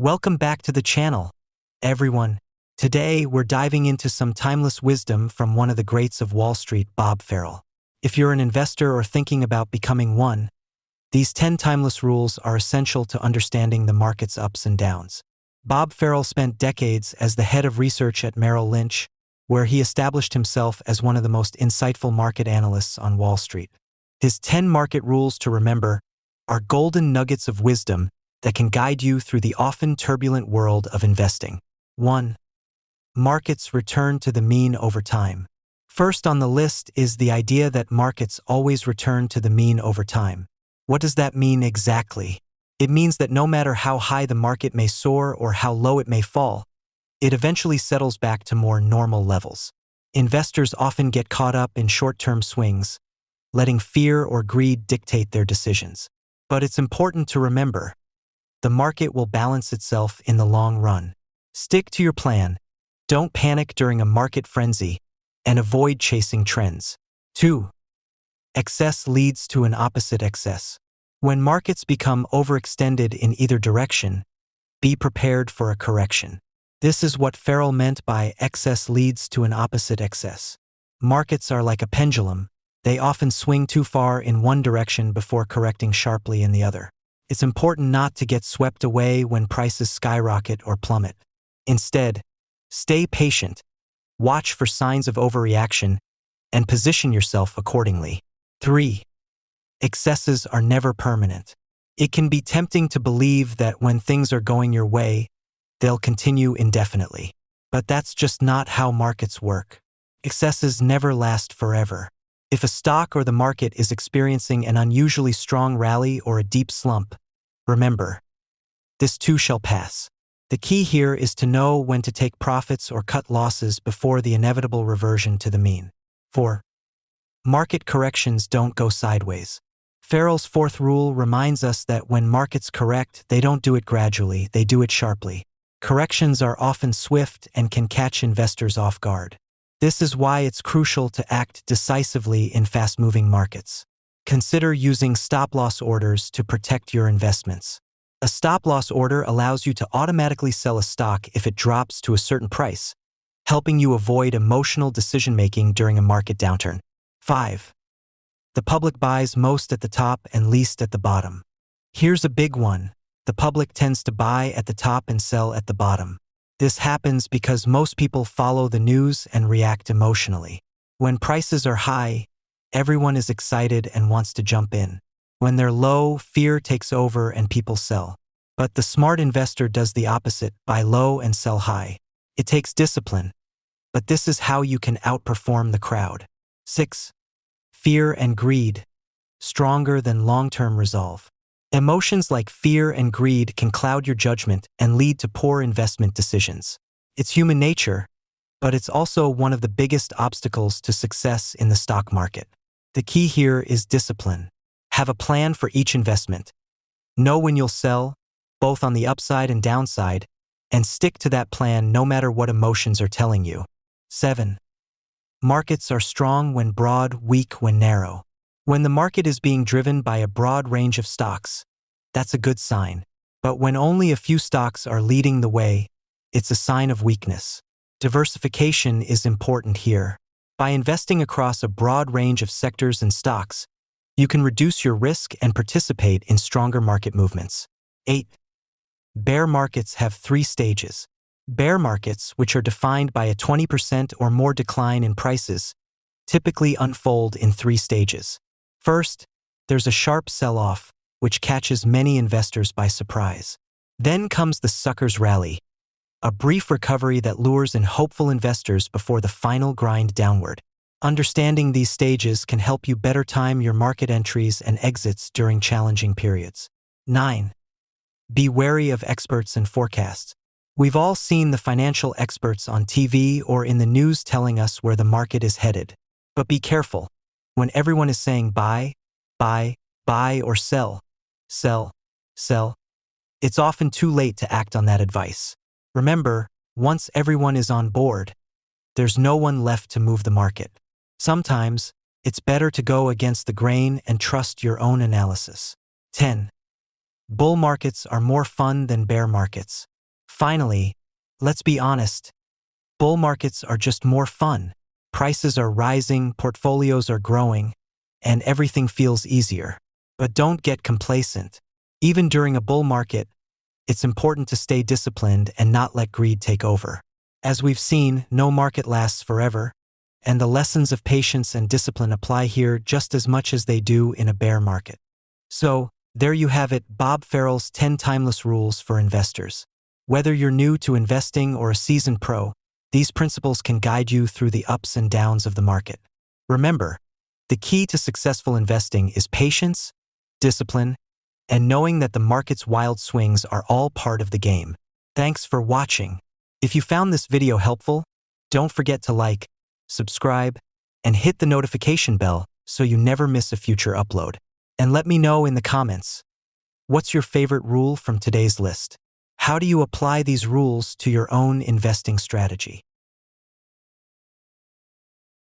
Welcome back to the channel, everyone. Today, we're diving into some timeless wisdom from one of the greats of Wall Street, Bob Farrell. If you're an investor or thinking about becoming one, these 10 timeless rules are essential to understanding the market's ups and downs. Bob Farrell spent decades as the head of research at Merrill Lynch, where he established himself as one of the most insightful market analysts on Wall Street. His 10 market rules to remember are golden nuggets of wisdom that can guide you through the often turbulent world of investing. 1. Markets return to the mean over time. First on the list is the idea that markets always return to the mean over time. What does that mean exactly? It means that no matter how high the market may soar or how low it may fall, it eventually settles back to more normal levels. Investors often get caught up in short-term swings, letting fear or greed dictate their decisions. But it's important to remember, the market will balance itself in the long run. Stick to your plan, don't panic during a market frenzy, and avoid chasing trends. 2. Excess leads to an opposite excess. When markets become overextended in either direction, be prepared for a correction. This is what Farrell meant by excess leads to an opposite excess. Markets are like a pendulum. They often swing too far in one direction before correcting sharply in the other. It's important not to get swept away when prices skyrocket or plummet. Instead, stay patient, watch for signs of overreaction, and position yourself accordingly. 3. Excesses are never permanent. It can be tempting to believe that when things are going your way, they'll continue indefinitely. But that's just not how markets work. Excesses never last forever. If a stock or the market is experiencing an unusually strong rally or a deep slump, remember, this too shall pass. The key here is to know when to take profits or cut losses before the inevitable reversion to the mean. 4. Market corrections don't go sideways. Farrell's 4th rule reminds us that when markets correct, they don't do it gradually, they do it sharply. Corrections are often swift and can catch investors off guard. This is why it's crucial to act decisively in fast-moving markets. Consider using stop-loss orders to protect your investments. A stop-loss order allows you to automatically sell a stock if it drops to a certain price, helping you avoid emotional decision-making during a market downturn. 5. The public buys most at the top and least at the bottom. Here's a big one. The public tends to buy at the top and sell at the bottom. This happens because most people follow the news and react emotionally. When prices are high, everyone is excited and wants to jump in. When they're low, fear takes over and people sell. But the smart investor does the opposite, buy low and sell high. It takes discipline, but this is how you can outperform the crowd. 6. Fear and greed, stronger than long-term resolve. Emotions like fear and greed can cloud your judgment and lead to poor investment decisions. It's human nature, but it's also one of the biggest obstacles to success in the stock market. The key here is discipline. Have a plan for each investment. Know when you'll sell, both on the upside and downside, and stick to that plan no matter what emotions are telling you. 7. Markets are strong when broad, weak when narrow. When the market is being driven by a broad range of stocks, that's a good sign. But when only a few stocks are leading the way, it's a sign of weakness. Diversification is important here. By investing across a broad range of sectors and stocks, you can reduce your risk and participate in stronger market movements. 8. Bear markets have 3 stages. Bear markets, which are defined by a 20% or more decline in prices, typically unfold in 3 stages. First, there's a sharp sell-off, which catches many investors by surprise. Then comes the sucker's rally, a brief recovery that lures in hopeful investors before the final grind downward. Understanding these stages can help you better time your market entries and exits during challenging periods. 9. Be wary of experts and forecasts. We've all seen the financial experts on TV or in the news telling us where the market is headed. But be careful. When everyone is saying buy, buy, buy, or sell, sell, sell, it's often too late to act on that advice. Remember, once everyone is on board, there's no one left to move the market. Sometimes, it's better to go against the grain and trust your own analysis. 10. Bull markets are more fun than bear markets. Finally, let's be honest. Bull markets are just more fun. Prices are rising, portfolios are growing, and everything feels easier. But don't get complacent. Even during a bull market, it's important to stay disciplined and not let greed take over. As we've seen, no market lasts forever, and the lessons of patience and discipline apply here just as much as they do in a bear market. So, there you have it, Bob Farrell's 10 timeless rules for investors. Whether you're new to investing or a seasoned pro, these principles can guide you through the ups and downs of the market. Remember, the key to successful investing is patience, discipline, and knowing that the market's wild swings are all part of the game. Thanks for watching. If you found this video helpful, don't forget to like, subscribe, and hit the notification bell so you never miss a future upload. And let me know in the comments, what's your favorite rule from today's list? How do you apply these rules to your own investing strategy?